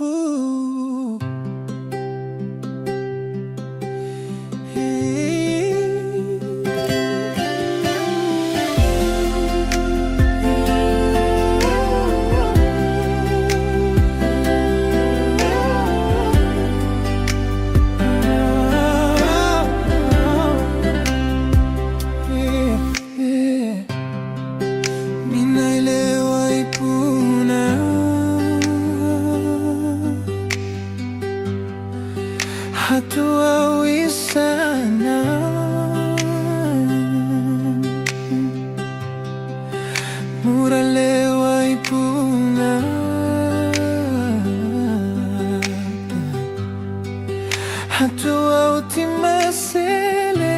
Ooh. Hatuawi sana, muralewa ipuna. Hatua ultimasele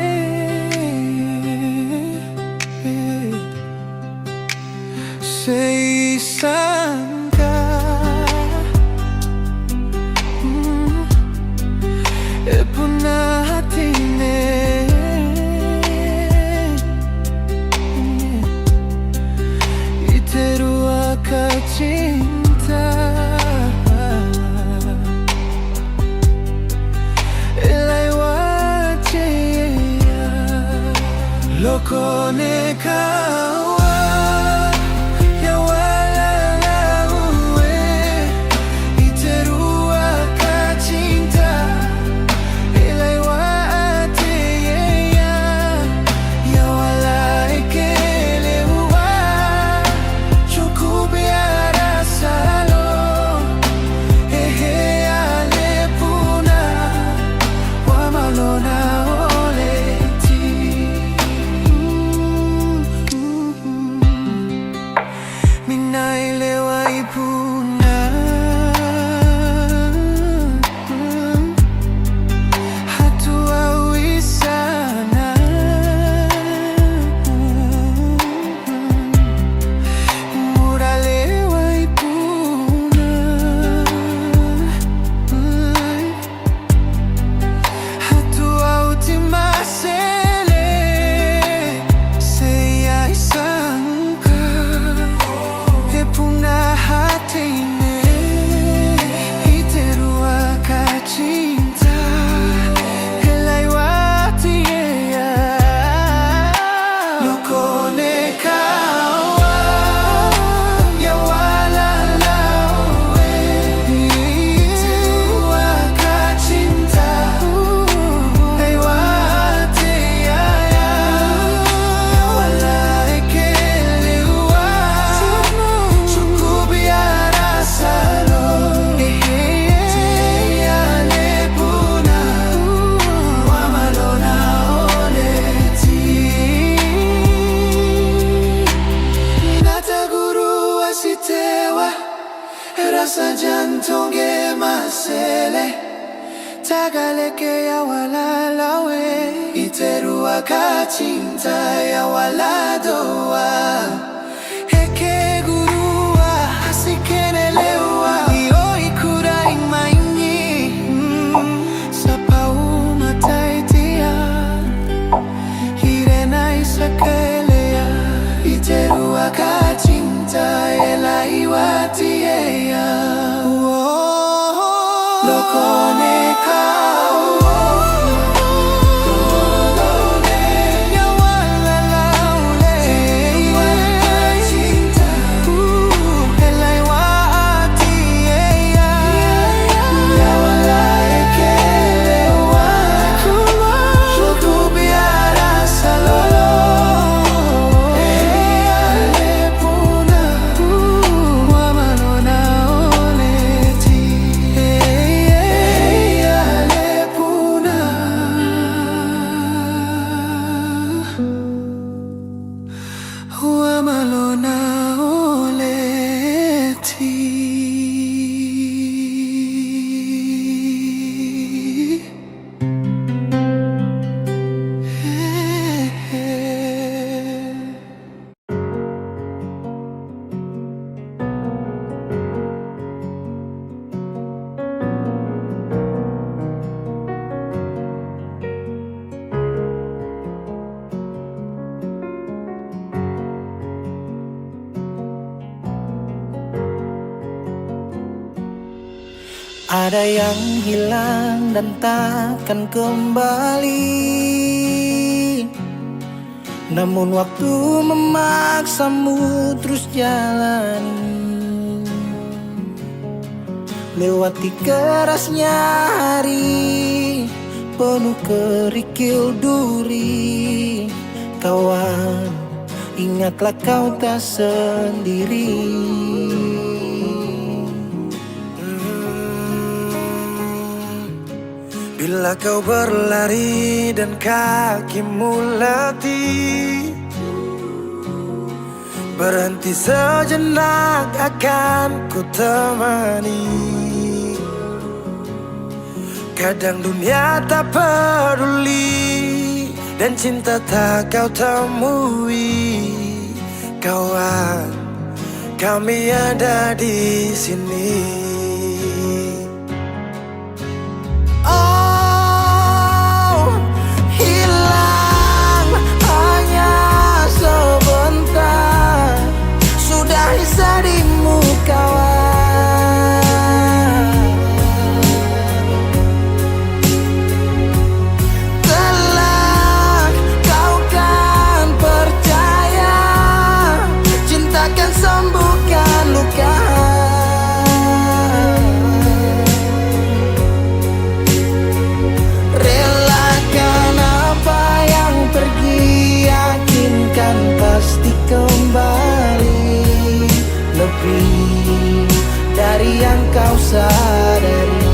seisangka epuna hatine iteru akacinta elai waceya lokone kawa rasa jantonge masele tagaleke ya walalawe iteru akacinta ya waladoa heke gurua asikenelewa iyo ikura imainyi sapau mataitia hirena isakelea iteru akacinta elaiwatia lokone kau ya walalaule Ada yang hilang dan takkan kembali, namun waktu memaksamu terus jalani. Lewati kerasnya hari penuh kerikil duri. Kawan, ingatlah kau tak sendiri. Bila kau berlari dan kakimu letih, berhenti sejenak akan ku temani. Kadang dunia tak peduli dan cinta tak kau temui. Kawan, kami ada di sini. Darimu kawan, kelak kau kan percaya, cinta kan sembuhkan luka. Relakan apa yang pergi, yakinkan pasti kembali. Lebih dari yang kau sadari.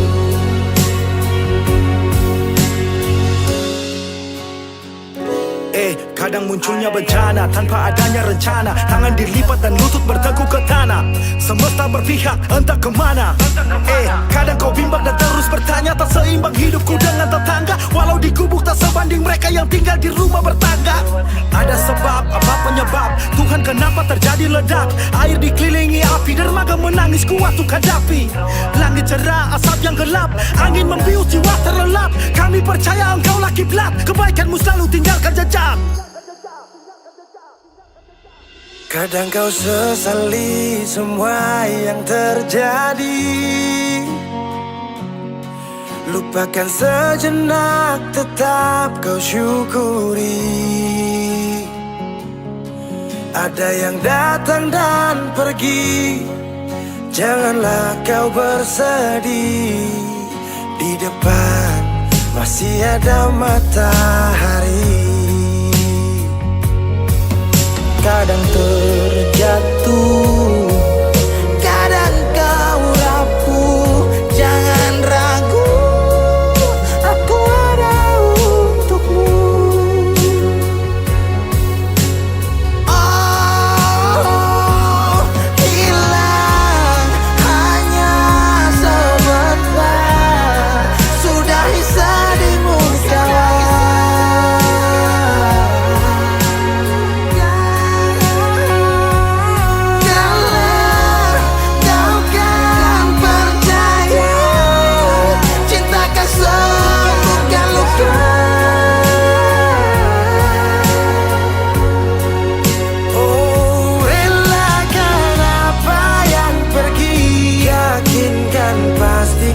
Kadang munculnya bencana tanpa adanya rencana. Tangan dilipat dan lutut bertekuk ke tanah. Semesta berpihak entah kemana. Kadang kau bimbang dan terus bertanya, tak seimbang hidupku dengan tetangga. Walau di gubuk tak sebanding mereka yang tinggal di rumah bertangga. Ada sebab, apa penyebab? Tuhan kenapa terjadi ledak? Air dikelilingi api, dermaga menangis kuat untuk hadapi. Langit cerah, asap yang gelap, angin membius jiwa terlelap. Kami percaya engkau lah kiblat, kebaikanmu selalu tinggalkan jejak. Kadang kau sesali semua yang terjadi, lupakan sejenak, tetap kau syukuri. Ada yang datang dan pergi, janganlah kau bersedih. Di depan masih ada matahari. Kadang terjatuh, kadang kau rapuh. Jangan ragu, aku ada untukmu. Oh, hilang hanya sebentar, sudahi sedihmu kawan.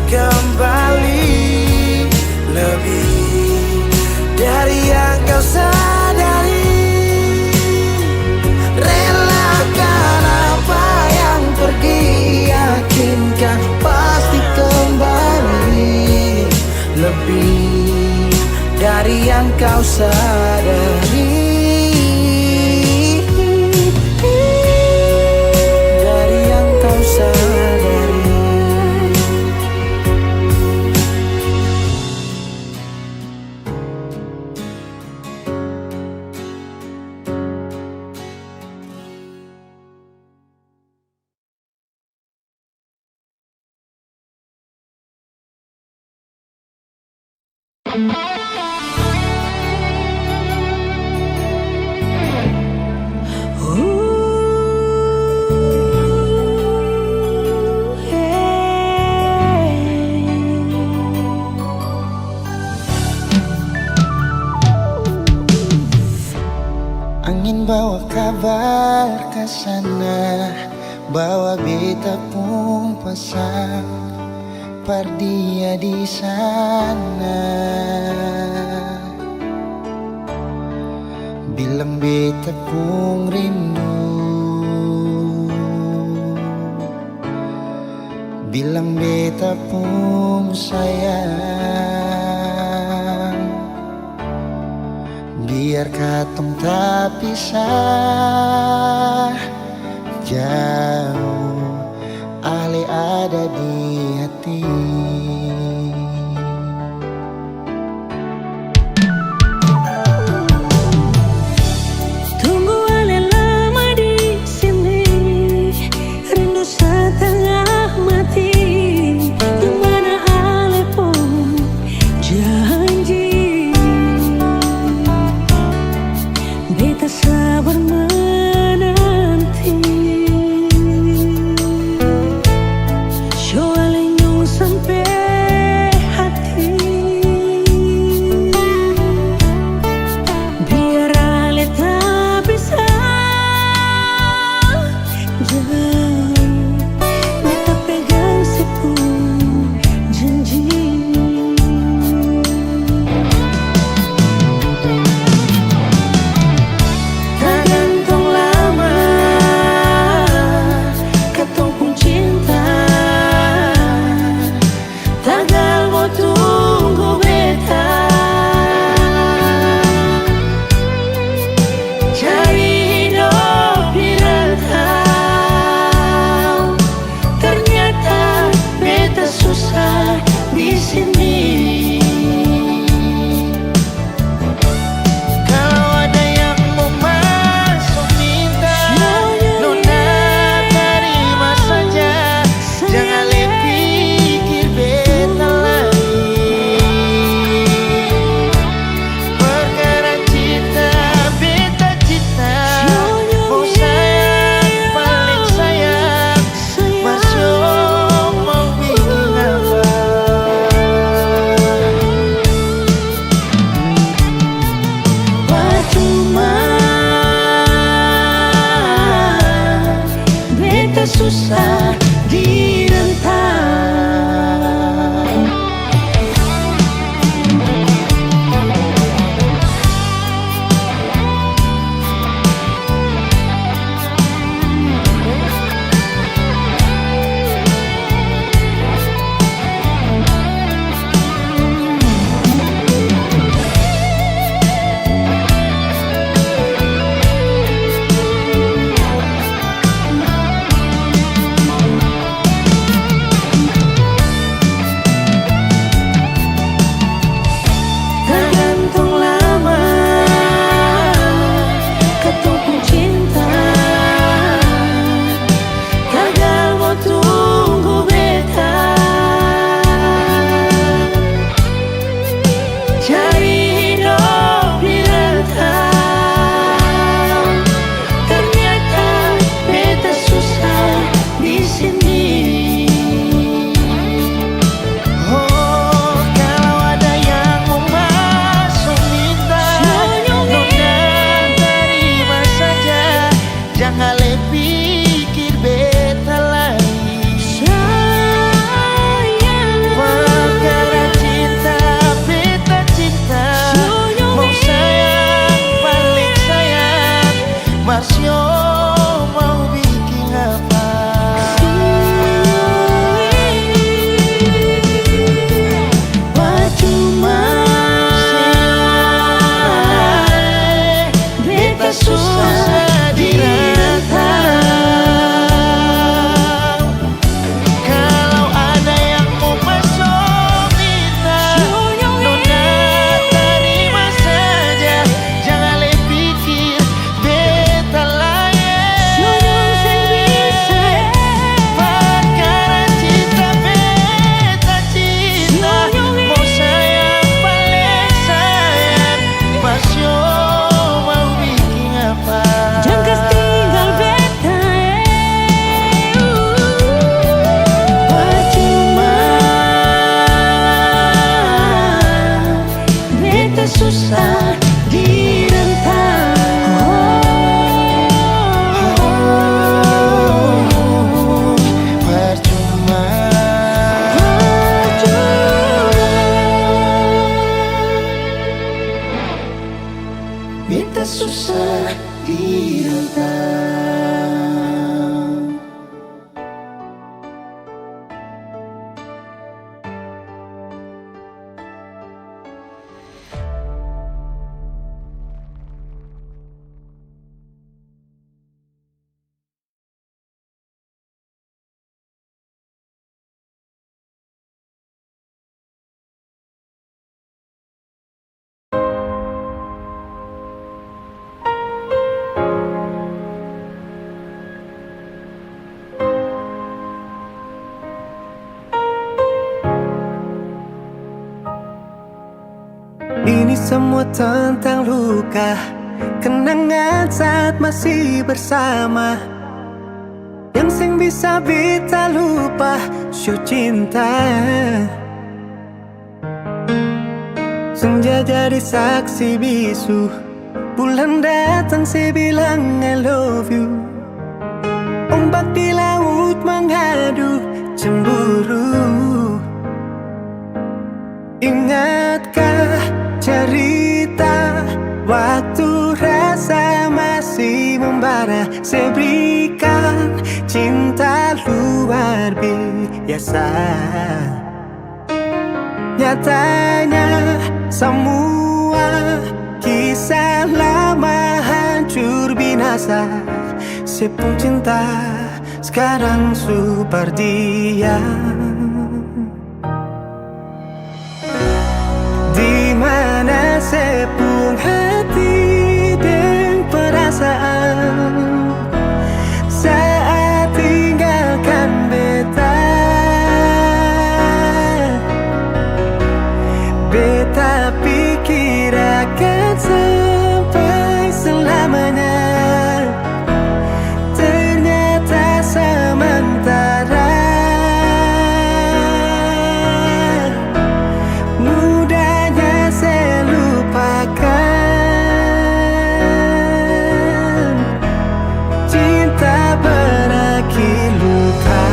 Kembali lebih dari yang kau sadari. Relakan apa yang pergi, yakinkan pasti kembali. Lebih dari yang kau sadari. Dari yang kau sadari. Angin bawa kabar ke sana, bawa beta pun pasang. dia di sana. Bilang beta pun rindu, bilang beta pun sayang. Biar katong tak pisah jauh, ale ada di hati. Tunggu ale lama di sini, rindu setengah mati. Dimana ale pun janji, beta sabar menanti. Soalnya sampai hati, biar ale tak bisa jauh, beta pegang sepuluh janji. Tak gantung lama katong pun cinta, semua tentang luka, kenangan saat masih bersama. Yang sing bisa beta lupa, show cinta. Senja jadi saksi bisu, bulan datang saya bilang I love you. Ombak di laut mengadu cemburu. Ingatkah cerita waktu rasa masih membara? Saya berikan cinta luar biasa. Nyatanya semua kisah lama hancur binasa. Saya pun cinta sekarang super dia. Di mana saya pun hati dan perasaan saat tinggalkan beta. Beta pikir akan sampai selamanya, ternyata sementara. Mudahnya saya lupakan, cinta berakhir luka.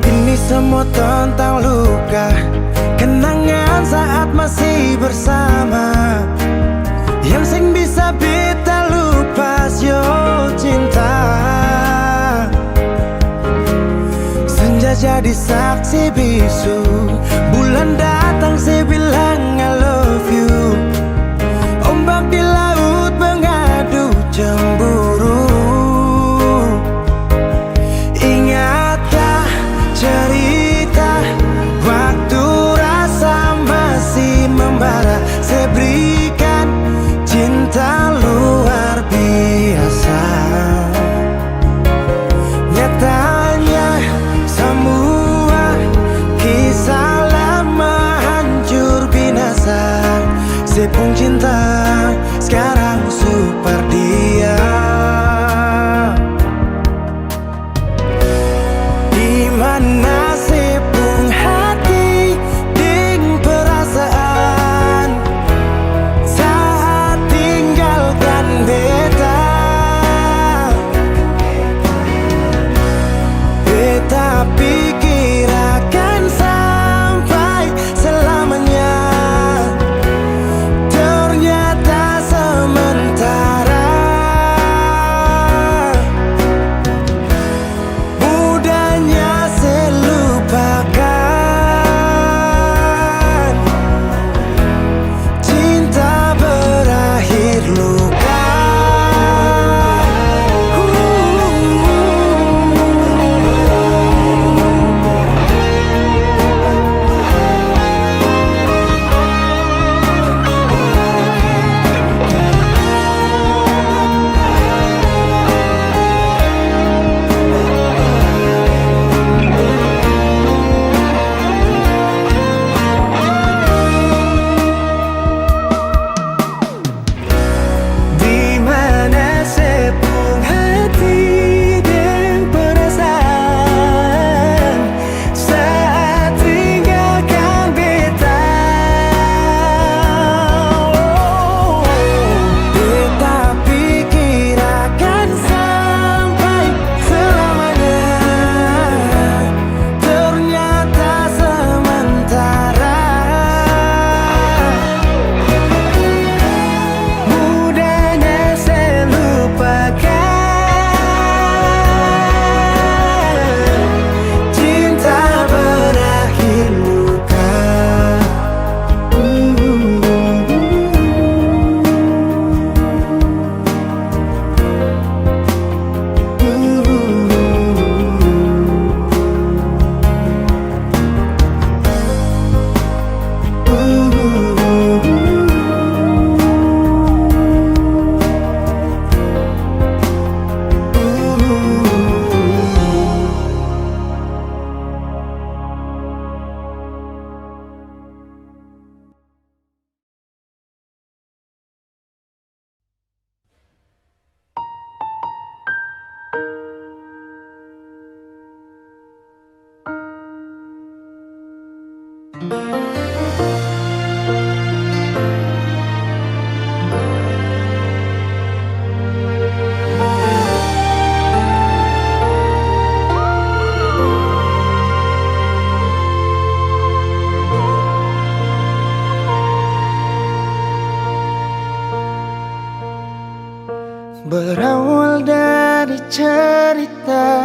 Ini semua tentang luka, kenangan saat masih bersama. Yang sing bisa beta lupa, yo cinta. Senja jadi saksi bisu, bulan datang saya bilang I love you. Ombak di laut mengadu cemburu. Ingatkah cerita waktu rasa masih membara? Saya berikan cinta luar biasa. Nyatanya semua kisah lama hancur binasa. Saya pun cinta sekarang super dia. Dimana saya pun hati ding perasaan saat tinggalkan beta. Beta pikir akan sampai selamanya, ternyata sementara. Mudahnya saya lupakan, cinta berakhir luka.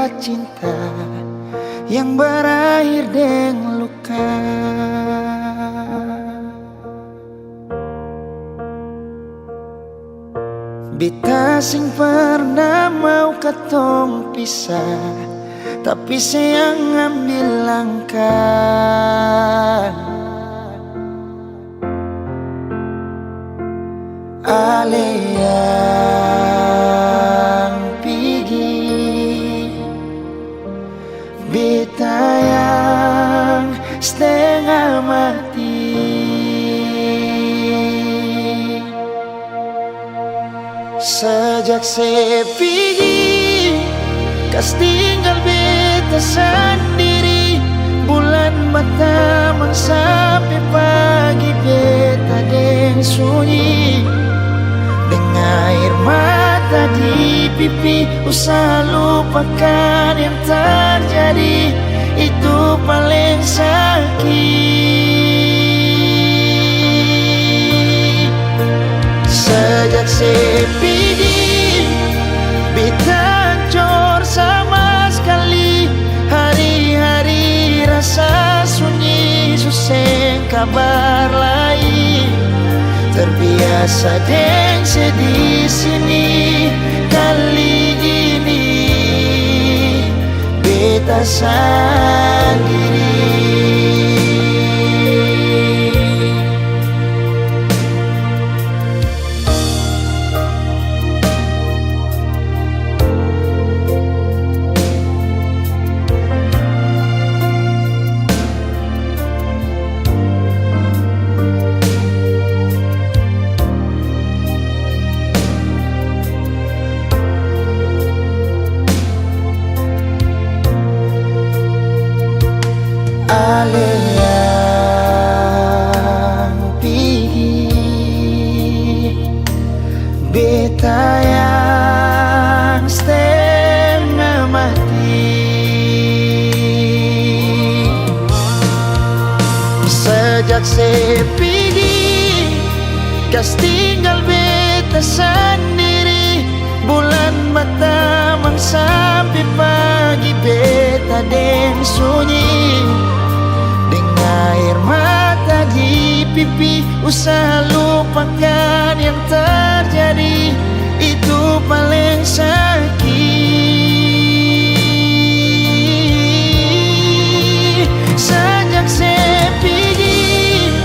sebuah cinta yang berakhir dengan luka. Beta sing pernah mau katong pisah, tapi sayang ambil langkah. Ale yang pergi, beta yang setengah mati. Sejak saya pergi, kas tinggal beta sendiri. Bulan berteman sampai pagi, beta deng sunyi. Dengan air mata di pipi, usaha lupakan yang terjadi. Itu paling sakit. Sejak saya pergi, beta hancur sama sekali. Hari-hari rasa sunyi, susah kabar lain. Terbiasa deng sedih sini. Kali ini beta sendiri. Ale yang pergi, beta yang setengah mati. Sejak saya pergi, kas tinggal beta sendiri. Bulan berteman sampai pagi, beta deng sunyi. Air mata di pipi, usaha lupakan yang terjadi. Itu paling sakit. Sejak saya pergi,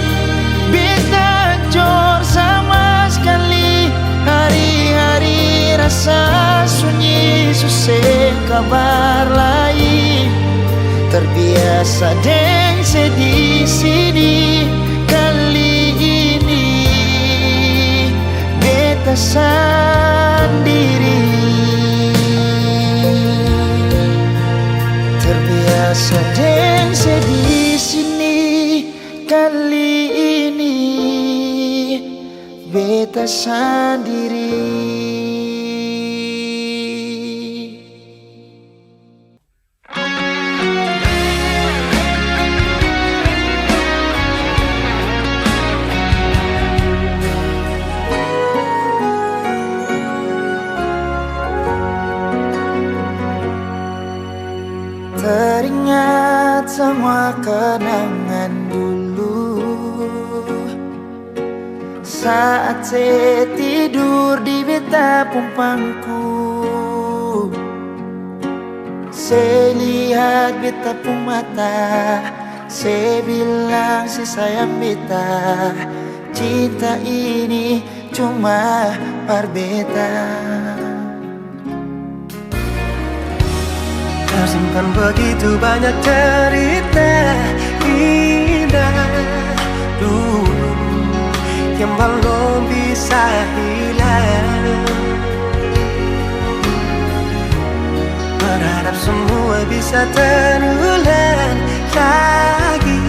beta hancur sama sekali. Hari-hari rasa sunyi, susah kabar lain. Terbiasa deng sedih sini. Kali ini beta sendiri. Terbiasa deng sedih sini. Kali ini beta sendiri. Teringat semua kenangan dulu, saat saya tidur di beta pumpangku. Saya lihat beta pun mata, saya bilang si sayang beta, cinta ini cuma par beta. Tersimpan begitu banyak cerita indah dulu yang belum bisa hilang. Berharap semua bisa terulang lagi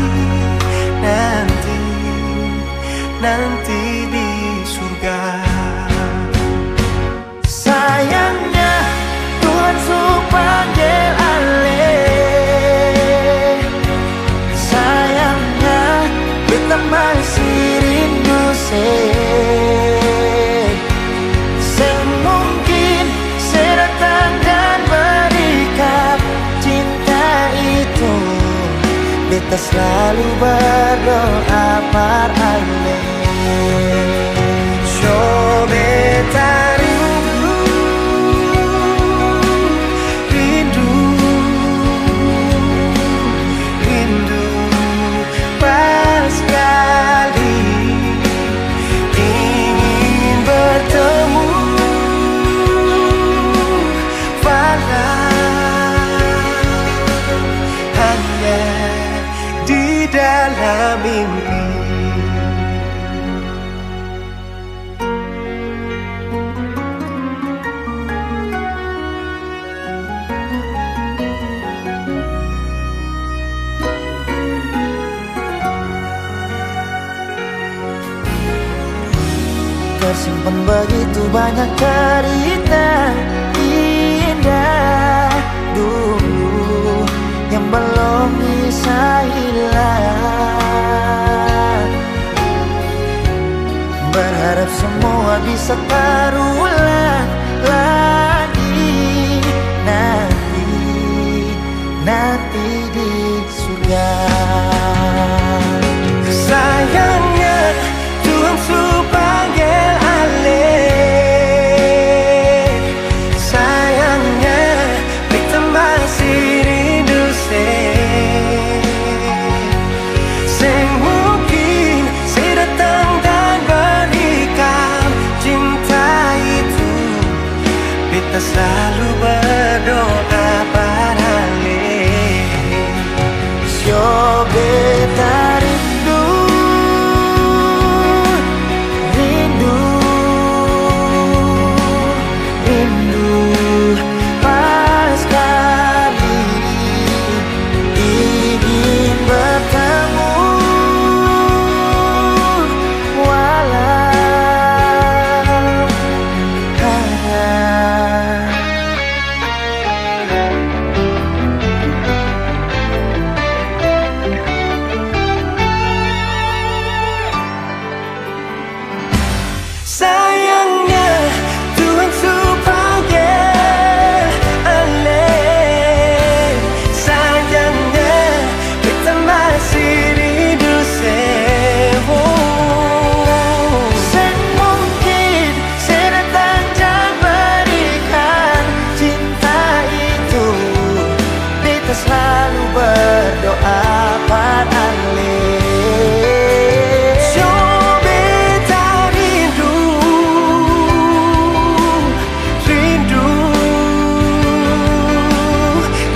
nanti di surga. Sayangnya Tuhan suruh panggil ale. Sayangnya beta masih rindu semungkin saya datang dan berikan Beta selalu berdoa parale. So beta rindu, rindu, rindu pas sekali ingin bertemu. Hanya di dalam mimpi. Tersimpan begitu banyak cerita indah dulu yang belum bisa hilang. Berharap semua bisa terulang lagi nanti di surga. Sayangnya Tuhan suruh panggil ale. Sayangnya beta masih rindu sing mungkin saya datang dan berikan cinta itu. Beta selalu berdoa parale. Yo beta rindu, rindu, rindu pas sekali ingin bertemu walau hanya. Sayangnya Tuhan suruh panggil ale. Sayangnya kita masih rindu Semungkin saya datang dan berikan cinta itu. Beta selalu berdoa parale. So beta rindu, rindu,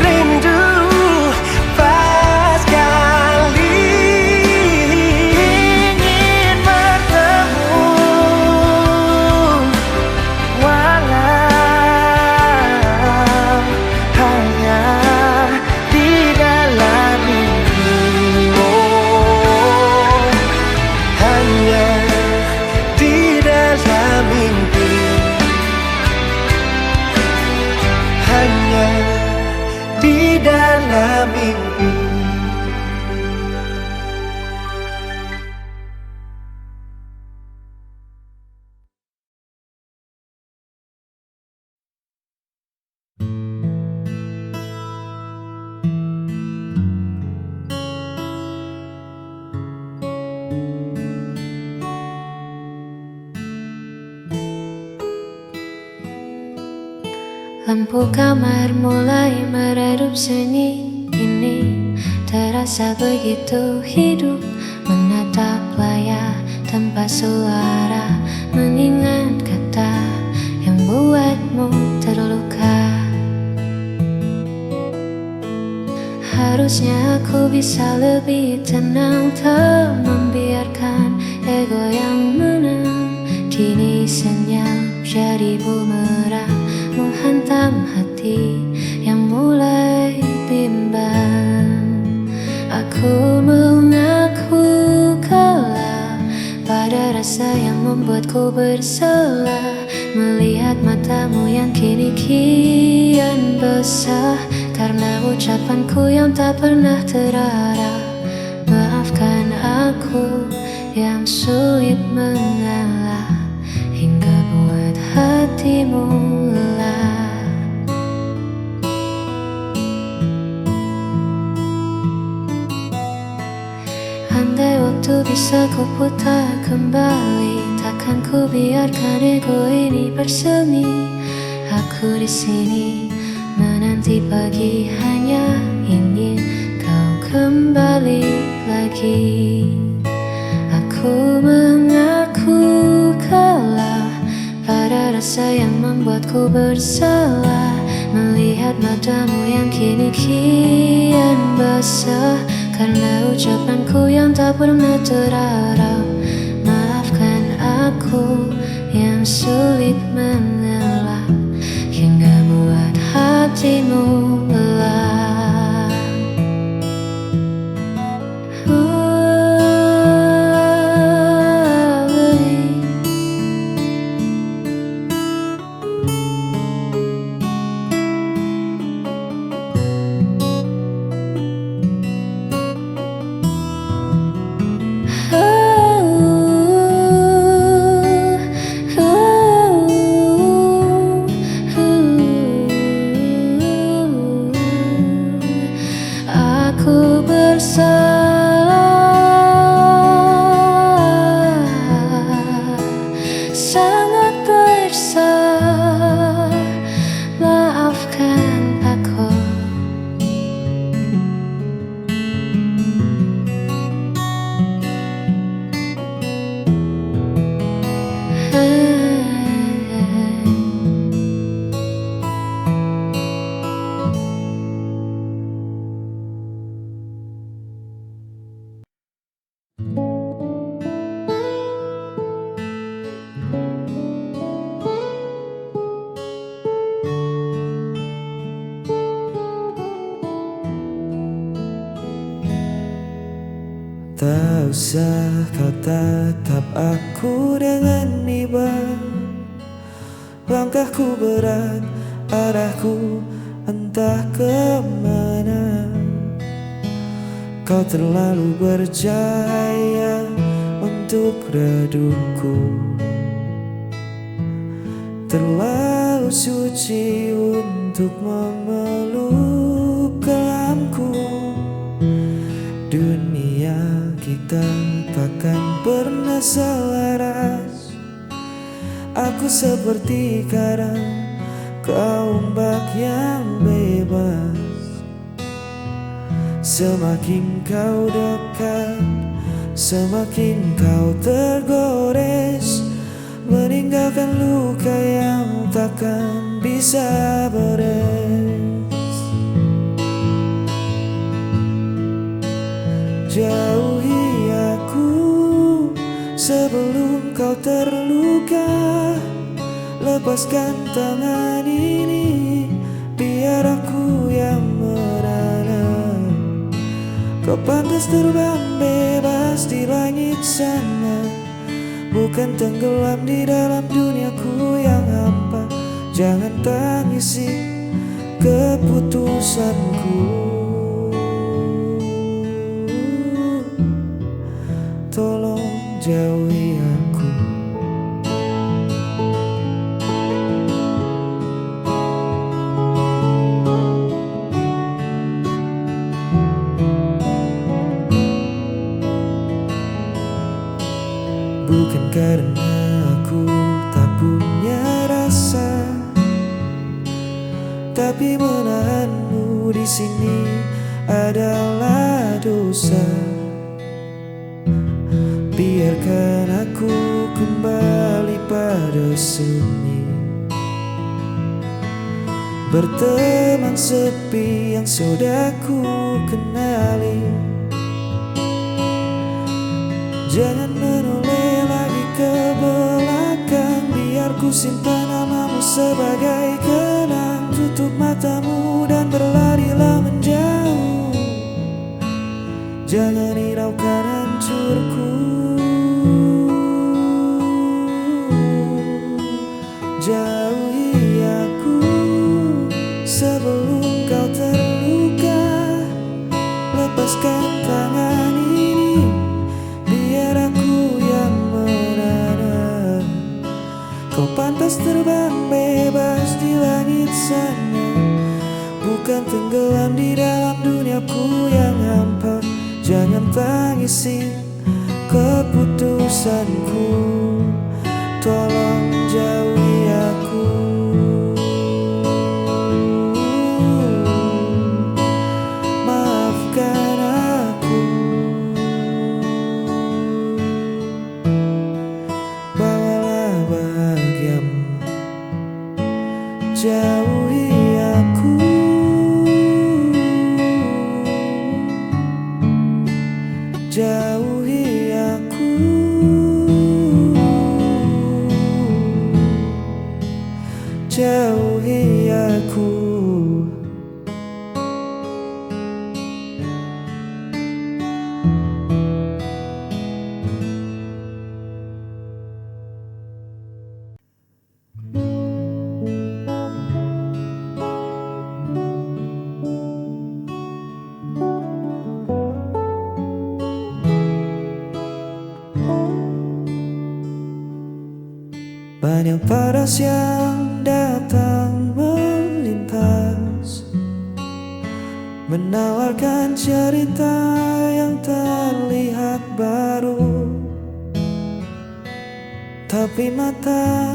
rindu pas sekali Ingin bertemu walau hanya di dalam mimpi. Oh, hanya di dalam mimpi. Hanya di dalam mimpi. Lampu kamar mulai meredup sunyi ini. Terasa begitu hidup menatap layar tanpa suara, mengingat kata yang buatmu terluka. Harusnya aku bisa lebih tenang, tak membiarkan ego yang menang. Kini senyap jadi bumerang, menghantam hati yang mulai bimbang. Aku mengaku kalah pada rasa yang membuatku bersalah, melihat matamu yang kini kian basah karena ucapanku yang tak pernah terarah. Maafkan aku yang sulit mengalah hingga buat hatimu lelah. itu bisa ku putar kembali, takkan ku biarkan ego ini bersemi. Aku di sini menanti pagi, hanya ingin kau kembali lagi. Aku mengaku kalah pada rasa yang membuatku bersalah, melihat matamu yang kini kian basah karena ucapanku yang tak pernah terarah. Maafkan aku yang sulit mengelak hingga buat hatimu lelah. Aku bersalah, sangat bersalah. Maafkan aku. Tak usah kau tatap aku dengan iba. Langkahku berat, arahku entah kemana. Kau terlalu bercahaya untuk redupku, terlalu suci untuk memeluk kelamku. Dunia kita takkan pernah selaras. Aku seperti karang, kau ombak yang bebas. Semakin kau dekat, semakin kau tergores, meninggalkan luka yang takkan bisa beres. Jauhi aku sebelum kau terluka. Lepaskan tangan ini, biar aku yang merana. Kau pantas terbang bebas di langit sana, bukan tenggelam di dalam duniaku yang hampa. Jangan tangisi keputusanku, tolong jauhi aku. Bukan karena aku tak punya rasa, tapi menahanmu di sini adalah dosa. Biarkan aku kembali pada sunyi, berteman sepi yang sudah ku kenali. Jangan menoleh lagi ke belakang, biar ku simpan namamu sebagai kenang. Tutup matamu dan berlarilah menjauh, jangan hiraukan hancurku. Jauhi aku sebelum kau terluka. Lepaskan tangan ini, biar aku yang merana. Kau pantas terbang bebas di langit sana, bukan tenggelam di dalam duniaku yang hampa. Jangan tangisi pesanku, tolong jauhi aku. Maafkan aku, bawalah bahagiamu, jauhi aku. Jauhi aku, jauhi aku. Banyak paras yang datang melintas, menawarkan cerita yang terlihat baru. Tapi mata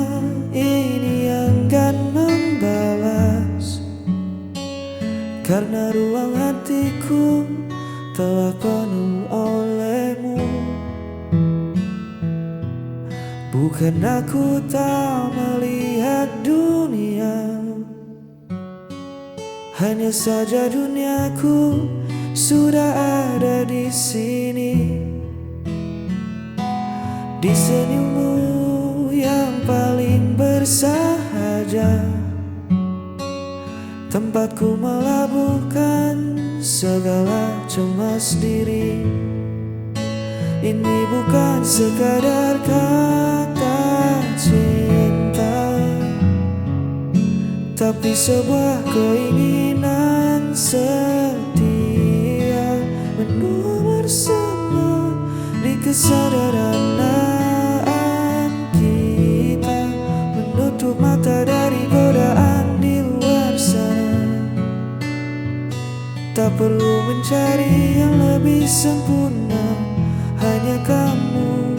ini enggan membalas, karena ruang hatiku telah penuh olehmu. Bukan aku tak melihat dunia, hanya saja duniaku sudah ada di sini. Di senyummu yang paling bersahaja, tempatku melabuhkan segala cemas diri. Ini bukan sekadar kata cinta, tapi sebuah keinginan setia, menua bersama di kesederhanaan kita, menutup mata dari godaan di luar sana. Tak perlu mencari yang lebih sempurna, hanya kamu,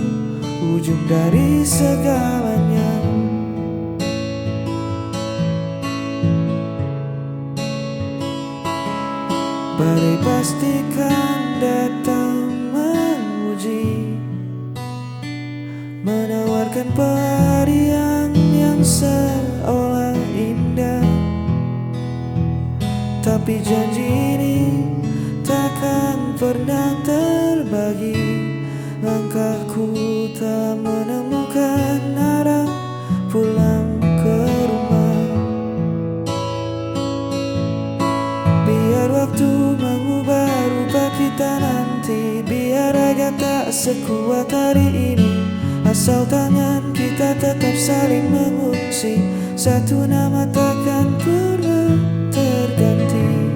ujung dari segalanya. Badai pastikan datang menguji, menawarkan pelarian yang seolah indah. Tapi janji ini takkan pernah terbagi. Langkahku tak menemukan arah pulang ke rumah. Biar waktu mengubah rupa kita nanti, biar raga tak sekuat hari ini, asal tangan kita tetap saling mengunci. Satu nama takkan pernah terganti.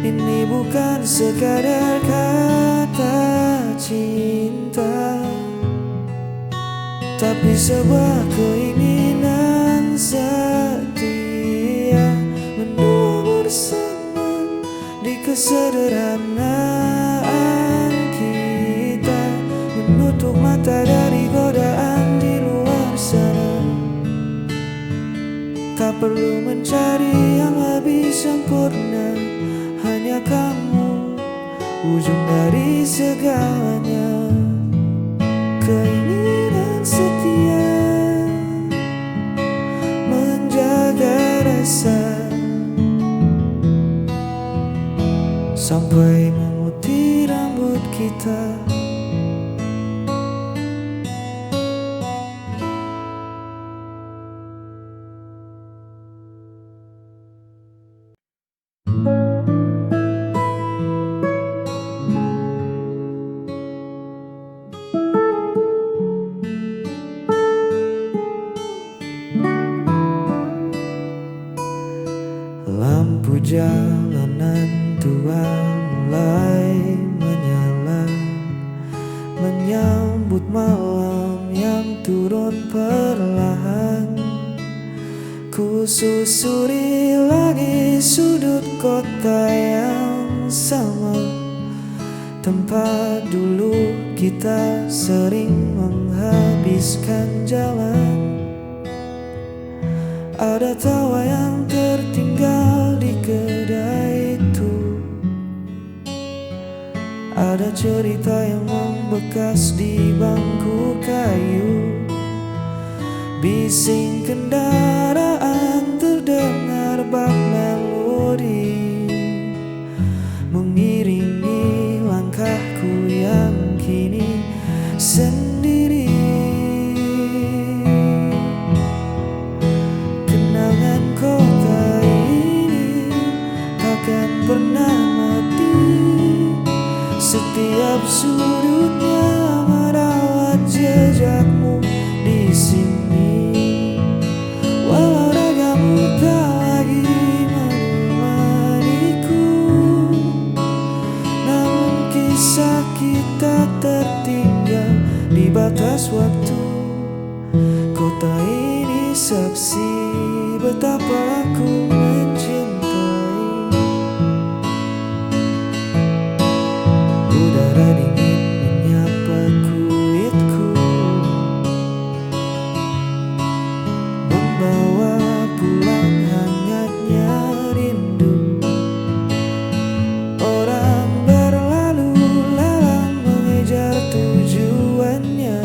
Ini bukan sekadar kata cinta, tapi sebuah keinginan setia, menua bersama di kesederhanaan kita, menutup mata dari godaan di luar sana. Tak perlu mencari yang lebih sempurna, hanya kamu, ujung dari segalanya. Keinginan setia, menjaga rasa, sampai memutih rambut kita. Lampu jalanan tua mulai menyala, menyambut malam yang turun perlahan. Ku susuri lagi sudut kota yang sama, tempat dulu kita sering menghabiskan jalan. Ada tawa yang tertinggal di kedai itu, ada cerita yang membekas di bangku kayu. Bising kendaraan terdengar bak melodi, mengiringi langkahku yang kini sendiri. Kenangan kota ini takkan pernah mati, setiap sudutnya merawat jejakmu di sini. Walau ragamu tak lagi menemaniku, namun kisah kita tertinggal di batas waktu. Kota ini saksi betapa aku mencintai. Udara dingin menyapa kulitku, membawa pulang hangatnya rindu. Orang berlalu lalang mengejar tujuannya,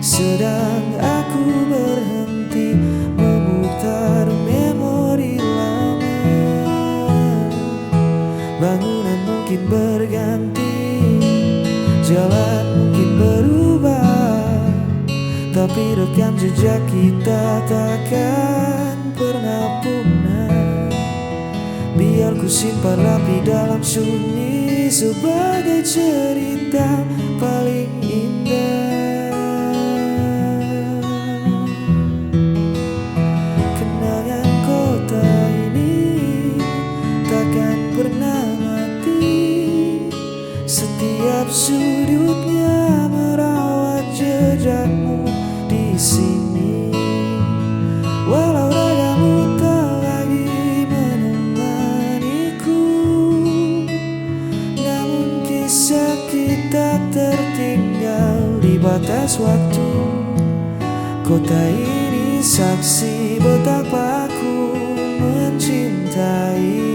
sedang aku berhenti memutar memori lama. Bangunan mungkin berganti, jalan mungkin berubah, tapi rekam jejak kita takkan pernah punah. Biar ku simpan rapi dalam sunyi sebagai cerita paling indah. Kenangan kota ini takkan pernah mati, setiap sudutnya merawat jejakmu di sini. Walau ragamu tak lagi menemaniku, namun kisah kita tertinggal di batas waktu. Kota ini saksi betapa aku mencintai.